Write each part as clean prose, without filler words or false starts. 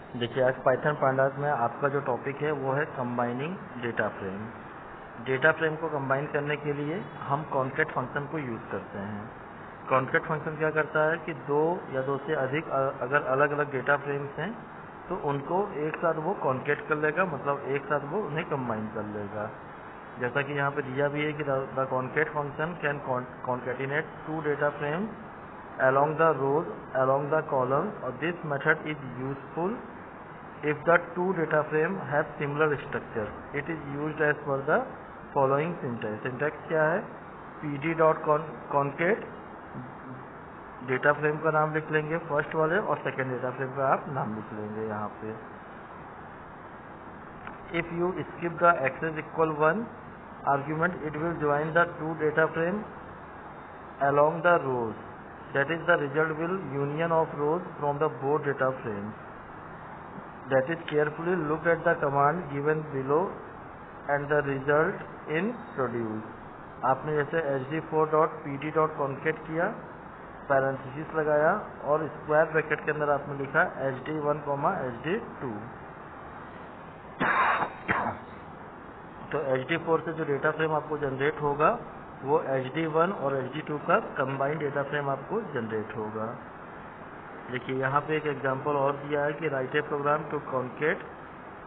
देखिए आज Python pandas में आपका जो टॉपिक है वो है combining data frame. Data frame को कंबाइन करने के लिए हम कॉन्कैट फंक्शन को यूज़ करते हैं। कॉन्कैट फंक्शन क्या करता है कि दो या दो से अधिक अगर अलग अलग डेटा फ्रेम्स हैं तो उनको एक साथ वो कॉन्कैट कर लेगा, मतलब एक साथ वो उन्हें कंबाइन कर लेगा। जैसा कि यहाँ पे दिया भी है कि the concat function can concatenate two data frames along the rows, along the columns, or this method is useful if the two data frame have similar structure. It is used as per the following syntax. Syntax क्या है? pd.concat data frame का नाम लिख लेंगे first वाले और second data frame का आप नाम लिख लेंगे यहाँ पे। If you skip the access equal 1 argument, it will join the two data frame along the rows. That is, the result will union of rows from the both data frames. That is, carefully look at the command given below and the result in produce. आपने जैसे hd4.pd.concat किया, parenthesis लगाया और square bracket के अंदर आपने लिखा hd1, hd2। तो hd4 से जो डेटा फ्रेम आपको जनरेट होगा वो hd1 और hd2 का कंबाइंड डेटा फ्रेम आपको जनरेट होगा। देखिए यहाँ पे एक एग्जांपल और दिया है कि write a program to concat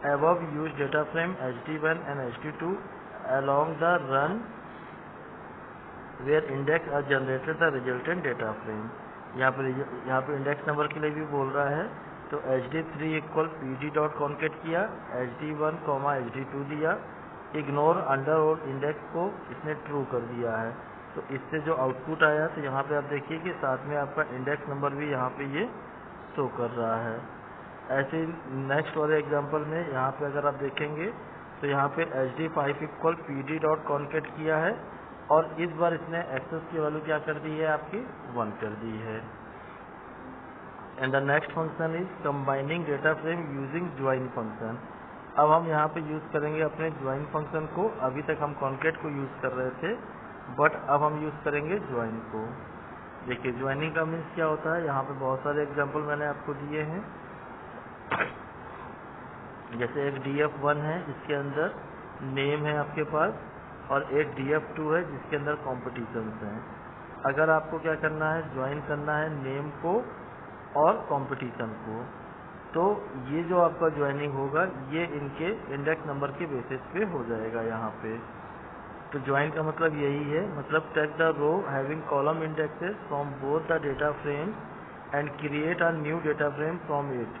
above use data frame hd1 and hd2 along the run where index are generated the resultant data frame। यहाँ पे इंडेक्स नंबर के लिए भी बोल रहा है, तो hd3 इक्वल pd.concat किया, hd1, hd2 दिया, इग्नोर अंडर और इंडेक्स को इसने ट्रू कर दिया है। तो इससे जो आउटपुट आया तो यहाँ पे आप देखिए कि साथ में आपका इंडेक्स नंबर भी यहाँ पे ये शो कर रहा है। ऐसे नेक्स्ट वाले एग्जांपल में यहाँ पे अगर आप देखेंगे तो यहाँ पे hd5 इक्वल pd.concat किया है और इस बार इसने एक्सेस की वैल्यू क्या कर दी है, आपकी 1 कर दी है। And the next function is combining data frame using join function. अब हम यहाँ पे यूज करेंगे अपने ज्वाइन फंक्शन को। अभी तक हम कॉन्कैट को यूज कर रहे थे बट अब हम यूज करेंगे ज्वाइन को। देखिए ज्वाइनिंग का मीन्स क्या होता है, यहाँ पे बहुत सारे एग्जांपल मैंने आपको दिए हैं। जैसे एक df1 है जिसके अंदर नेम है आपके पास और एक df2 है जिसके अंदर कॉम्पिटिशन्स हैं। अगर आपको क्या करना है, ज्वाइन करना है नेम को और कॉम्पिटिशन को, तो ये जो आपका ज्वाइनिंग होगा ये इनके इंडेक्स नंबर के बेसिस पे हो जाएगा यहाँ पे। तो ज्वाइन का मतलब यही है, मतलब take the row having column indexes from both the data frame and create a new data frame from it.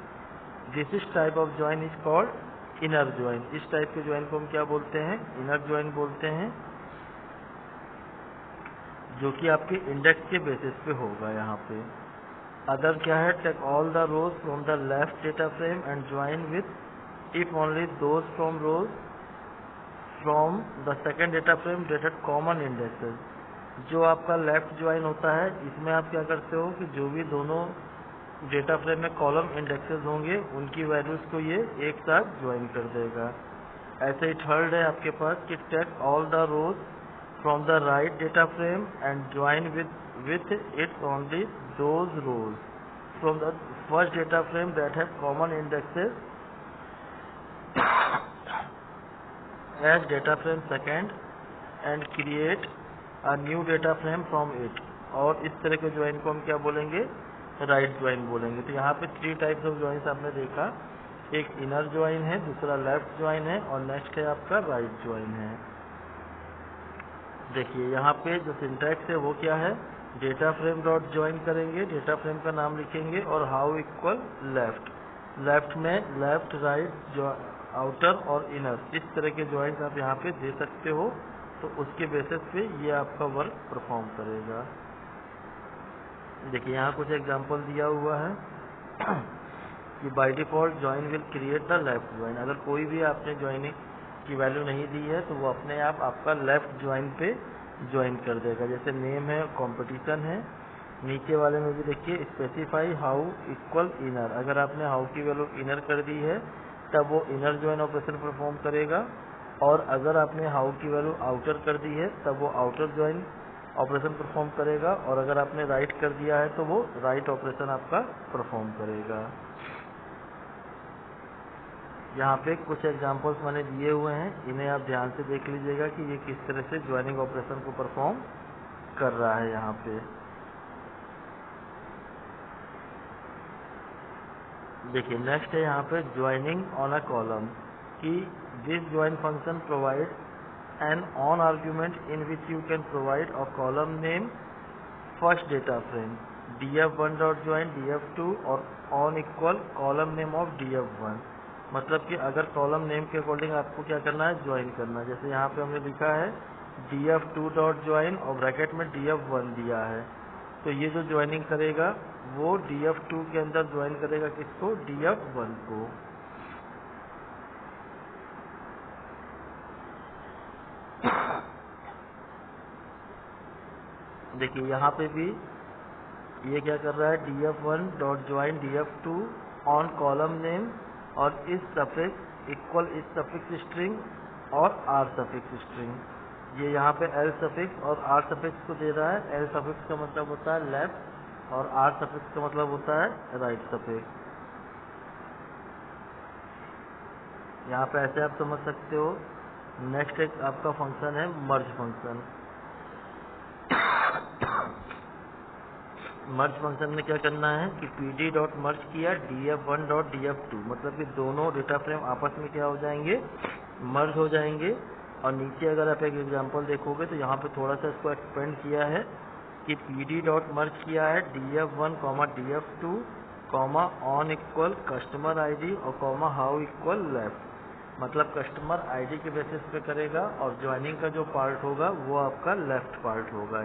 This is type of join is called inner join. इस टाइप के ज्वाइन को हम क्या बोलते हैं, इनर ज्वाइन बोलते हैं, जो कि आपके इंडेक्स के बेसिस पे होगा यहाँ पे। अदर क्या है, take all the rows from the left data frame and join with if only those from rows from the second data frame dated common indexes. जो आपका लेफ्ट ज्वाइन होता है इसमें आप क्या करते हो कि जो भी दोनों डेटा फ्रेम में कॉलम इंडेक्सेस होंगे उनकी वैल्यूज को ये एक साथ ज्वाइन कर देगा। ऐसे ही थर्ड है आपके पास कि take all the rows from the right data frame and join with its only those rows from the first data frame that have common indexes as data frame second and create a new data frame from it। और इस तरह के join को हम क्या बोलेंगे, right join बोलेंगे। तो यहाँ पे 3 टाइप्स ऑफ ज्वाइंस आपने देखा, एक इनर ज्वाइन है, दूसरा लेफ्ट ज्वाइन है और नेक्स्ट है आपका राइट ज्वाइन है। देखिए यहाँ पे जो सिंटैक्स है वो क्या है, डेटा फ्रेम डॉट ज्वाइन करेंगे, डेटा फ्रेम का नाम लिखेंगे और हाउ इक्वल लेफ्ट। लेफ्ट में लेफ्ट, राइट, जो आउटर और इनर, इस तरह के ज्वाइंस आप यहाँ पे दे सकते हो। तो उसके बेसिस पे ये आपका वर्क परफॉर्म करेगा। देखिए यहाँ कुछ एग्जांपल दिया हुआ है कि by default join will create the left join. अगर कोई भी आपने ज्वाइनिंग की वैल्यू नहीं दी है तो वो अपने आप आपका लेफ्ट ज्वाइन पे ज्वाइन कर देगा। जैसे नेम है, कंपटीशन है, नीचे वाले में भी देखिए स्पेसिफाई हाउ इक्वल इनर। अगर आपने हाउ की वैल्यू इनर कर दी है तब वो इनर ज्वाइन ऑपरेशन परफॉर्म करेगा, और अगर आपने हाउ की वैल्यू आउटर कर दी है तब वो आउटर ज्वाइन ऑपरेशन परफॉर्म करेगा, और अगर आपने राइट कर दिया है तो वो राइट ऑपरेशन आपका परफॉर्म करेगा। यहाँ पे कुछ एग्जांपल्स मैंने दिए हुए हैं, इन्हें आप ध्यान से देख लीजिएगा कि ये किस तरह से ज्वाइनिंग ऑपरेशन को परफॉर्म कर रहा है। यहाँ पे देखिए नेक्स्ट है यहाँ पे ज्वाइनिंग ऑन अ कॉलम कि this join function provide an on argument in which you can provide a column name first data frame df1 dot join df2 और on equal column name of df1। मतलब कि अगर column name के according आपको क्या करना है, join करना है। जैसे यहाँ पे हमने लिखा है df2 डॉट ज्वाइन और ब्रैकेट में df1 दिया है, तो ये जो ज्वाइनिंग करेगा वो df2 के अंदर ज्वाइन करेगा किसको, df1 को। देखिए यहाँ पे भी ये क्या कर रहा है, df1 dot join df2 on column name और इस सफिक्स इक्वल इस सफिक्स स्ट्रिंग और r सफिक्स स्ट्रिंग। ये यहाँ पे l सफिक्स और r सफिक्स को दे रहा है। l सफिक्स का मतलब होता है लेफ्ट और r सफिक्स का मतलब होता है राइट सफिक्स। यहाँ पे ऐसे आप समझ सकते हो। नेक्स्ट एक आपका फंक्शन है मर्ज फंक्शन। मर्ज फंक्शन में क्या करना है कि pd डॉट मर्ज किया df1 डॉट df2, मतलब कि दोनों डेटा फ्रेम आपस में क्या हो जाएंगे, मर्ज हो जाएंगे। और नीचे अगर आप एक एग्जांपल देखोगे तो यहाँ पे थोड़ा सा इसको एक्सपेंड किया है कि pd डॉट मर्ज किया है df1 df2 on equal customer ID और हाउ इक्वल लेफ्ट। मतलब कस्टमर आईडी के बेसिस पे करेगा और ज्वाइनिंग का जो पार्ट होगा वो आपका लेफ्ट पार्ट होगा।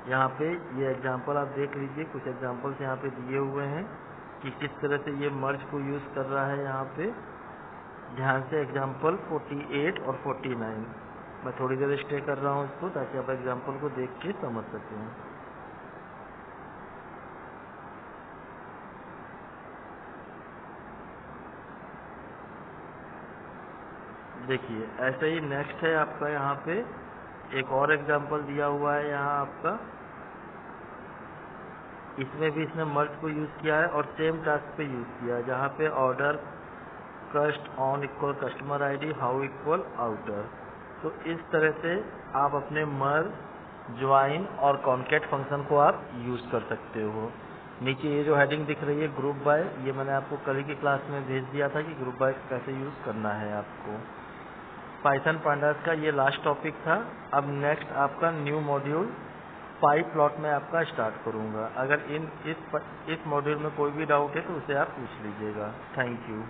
यहाँ पे ये एग्जांपल आप देख लीजिए, कुछ एग्जांपल्स यहाँ पे दिए हुए हैं कि किस तरह से ये मर्ज को यूज़ कर रहा है। यहाँ पे ध्यान से एग्जांपल 48 और 49, मैं थोड़ी देर स्टे कर रहा हूँ इसको ताकि आप एग्जांपल को देख के समझ सकें। देखिए ऐसे ही नेक्स्ट है आपका, यहाँ पे एक और एग्जांपल दिया हुआ है यहाँ आपका, इसमें भी इसने मर्ज को यूज़ किया है और सेम टास्क पे यूज़ किया है, जहाँ पे ऑर्डर कस्ट on equal customer ID how equal outer. तो इस तरह से आप अपने मर्ज, ज्वाइन और कॉन्कैट फंक्शन को आप यूज़ कर सकते हो। नीचे ये जो हेडिंग दिख रही है ग्रुप बाय, ये मैंने आपको कल की क्लास में भेज दिया था कि ग्रुप बाय कैसे यूज़ करना है आपको। पाइथन पांडास का ये लास्ट टॉपिक था। अब नेक्स्ट आपका न्यू मॉड्यूल PyPlot में आपका स्टार्ट करूँगा। अगर इस मॉड्यूल में कोई भी डाउट है तो उसे आप पूछ लीजिएगा। Thank you.